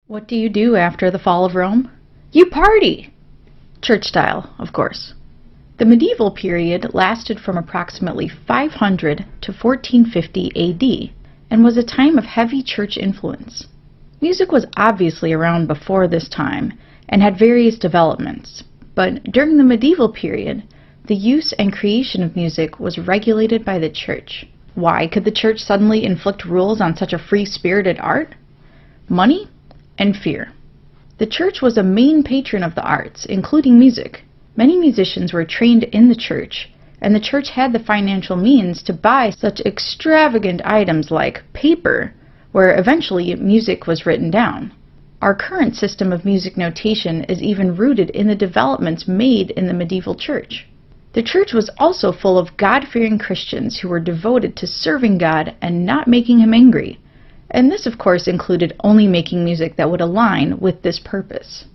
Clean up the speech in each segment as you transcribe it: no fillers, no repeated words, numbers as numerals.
What do you do after the fall of Rome? You party! Church style, of course. The medieval period lasted from approximately 500 to 1450 AD and was a time of heavy church influence. Music was obviously around before this time and had various developments, but during the medieval period, the use and creation of music was regulated by the church. Why could the church suddenly inflict rules on such a free-spirited art? Money and fear. The church was a main patron of the arts, including music. Many musicians were trained in the church, and the church had the financial means to buy such extravagant items like paper, where eventually music was written down. Our current system of music notation is even rooted in the developments made in the medieval church. The church was also full of God-fearing Christians who were devoted to serving God and not making him angry, and this of course included only making music that would align with this purpose.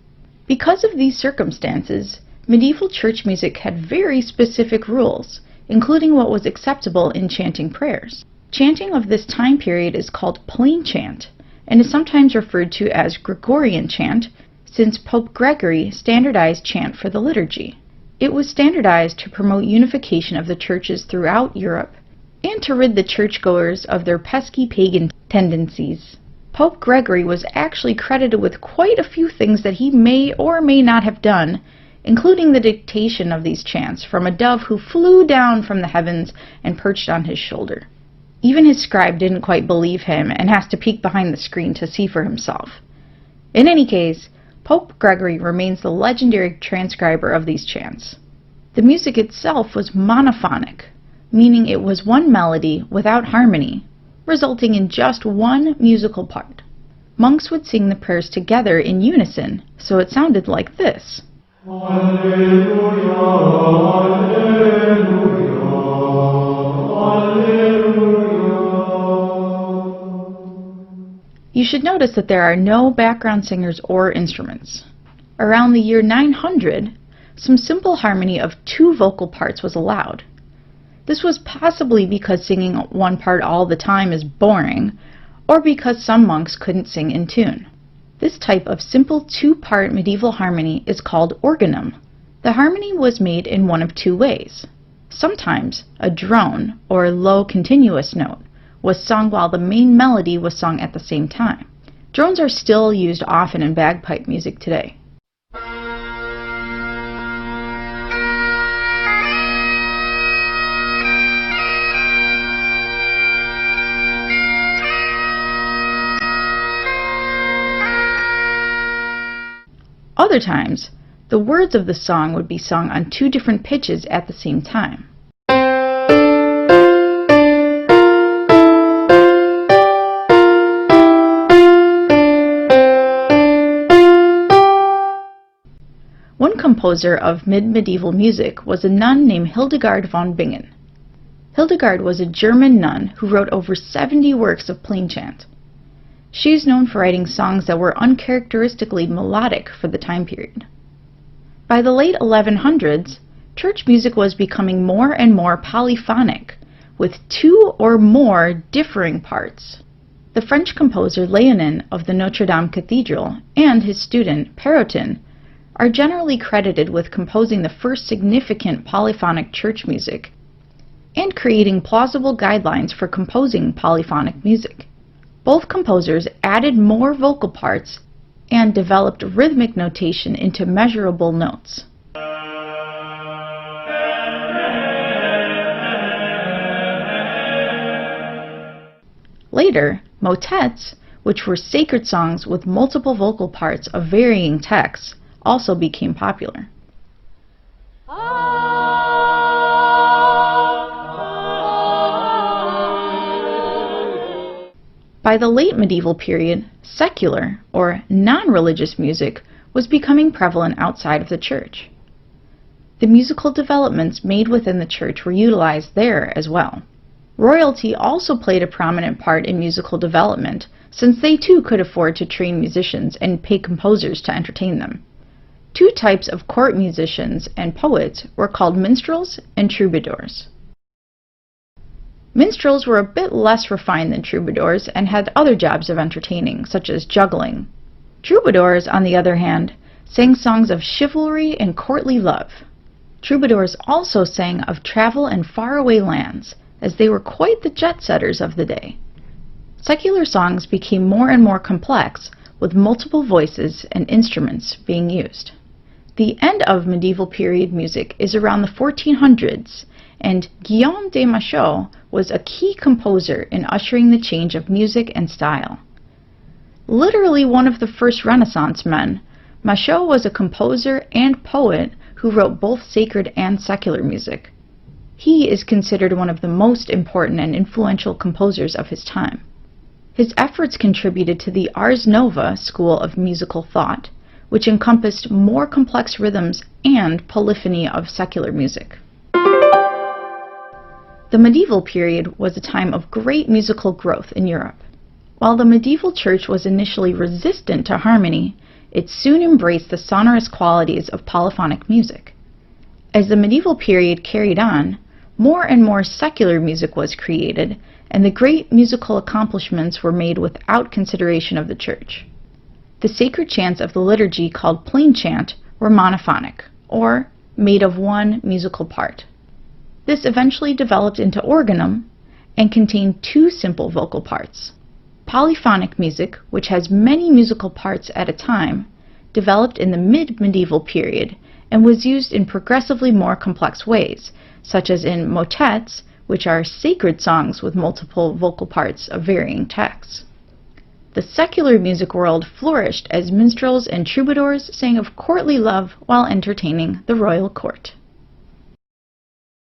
Because of these circumstances, medieval church music had very specific rules, including what was acceptable in chanting prayers. Chanting of this time period is called plain chant, and is sometimes referred to as Gregorian chant, since Pope Gregory standardized chant for the liturgy. It was standardized to promote unification of the churches throughout Europe, and to rid the churchgoers of their pesky pagan tendencies. Pope Gregory was actually credited with quite a few things that he may or may not have done, including the dictation of these chants from a dove who flew down from the heavens and perched on his shoulder. Even his scribe didn't quite believe him and has to peek behind the screen to see for himself. In any case, Pope Gregory remains the legendary transcriber of these chants. The music itself was monophonic, meaning it was one melody without harmony, resulting in just one musical part. Monks would sing the prayers together in unison, so it sounded like this. Alleluia, Alleluia, Alleluia. You should notice that there are no background singers or instruments. Around the year 900, some simple harmony of 2 vocal parts was allowed. This was possibly because singing one part all the time is boring, or because some monks couldn't sing in tune. This type of simple 2-part medieval harmony is called organum. The harmony was made in one of 2 ways. Sometimes a drone, or low continuous note, was sung while the main melody was sung at the same time. Drones are still used often in bagpipe music today. Other times, the words of the song would be sung on 2 different pitches at the same time. One composer of mid-medieval music was a nun named Hildegard von Bingen. Hildegard was a German nun who wrote over 70 works of plain chant. She is known for writing songs that were uncharacteristically melodic for the time period. By the late 1100s, church music was becoming more and more polyphonic, with 2 or more differing parts. The French composer Léonin of the Notre Dame Cathedral and his student Perotin are generally credited with composing the first significant polyphonic church music and creating plausible guidelines for composing polyphonic music. Both composers added more vocal parts and developed rhythmic notation into measurable notes. Later, motets, which were sacred songs with multiple vocal parts of varying texts, also became popular. By the late medieval period, secular, or non-religious music was becoming prevalent outside of the church. The musical developments made within the church were utilized there as well. Royalty also played a prominent part in musical development, since they too could afford to train musicians and pay composers to entertain them. 2 types of court musicians and poets were called minstrels and troubadours. Minstrels were a bit less refined than troubadours and had other jobs of entertaining, such as juggling. Troubadours, on the other hand, sang songs of chivalry and courtly love. Troubadours also sang of travel and faraway lands, as they were quite the jet-setters of the day. Secular songs became more and more complex, with multiple voices and instruments being used. The end of medieval period music is around the 1400s, and Guillaume de Machaut was a key composer in ushering the change of music and style. Literally one of the first Renaissance men, Machaut was a composer and poet who wrote both sacred and secular music. He is considered one of the most important and influential composers of his time. His efforts contributed to the Ars Nova school of musical thought, which encompassed more complex rhythms and polyphony of secular music. The medieval period was a time of great musical growth in Europe. While the medieval church was initially resistant to harmony, it soon embraced the sonorous qualities of polyphonic music. As the medieval period carried on, more and more secular music was created, and the great musical accomplishments were made without consideration of the church. The sacred chants of the liturgy, called plain chant, were monophonic, or made of one musical part. This eventually developed into organum and contained two simple vocal parts. Polyphonic music, which has many musical parts at a time, developed in the mid-medieval period and was used in progressively more complex ways, such as in motets, which are sacred songs with multiple vocal parts of varying texts. The secular music world flourished as minstrels and troubadours sang of courtly love while entertaining the royal court.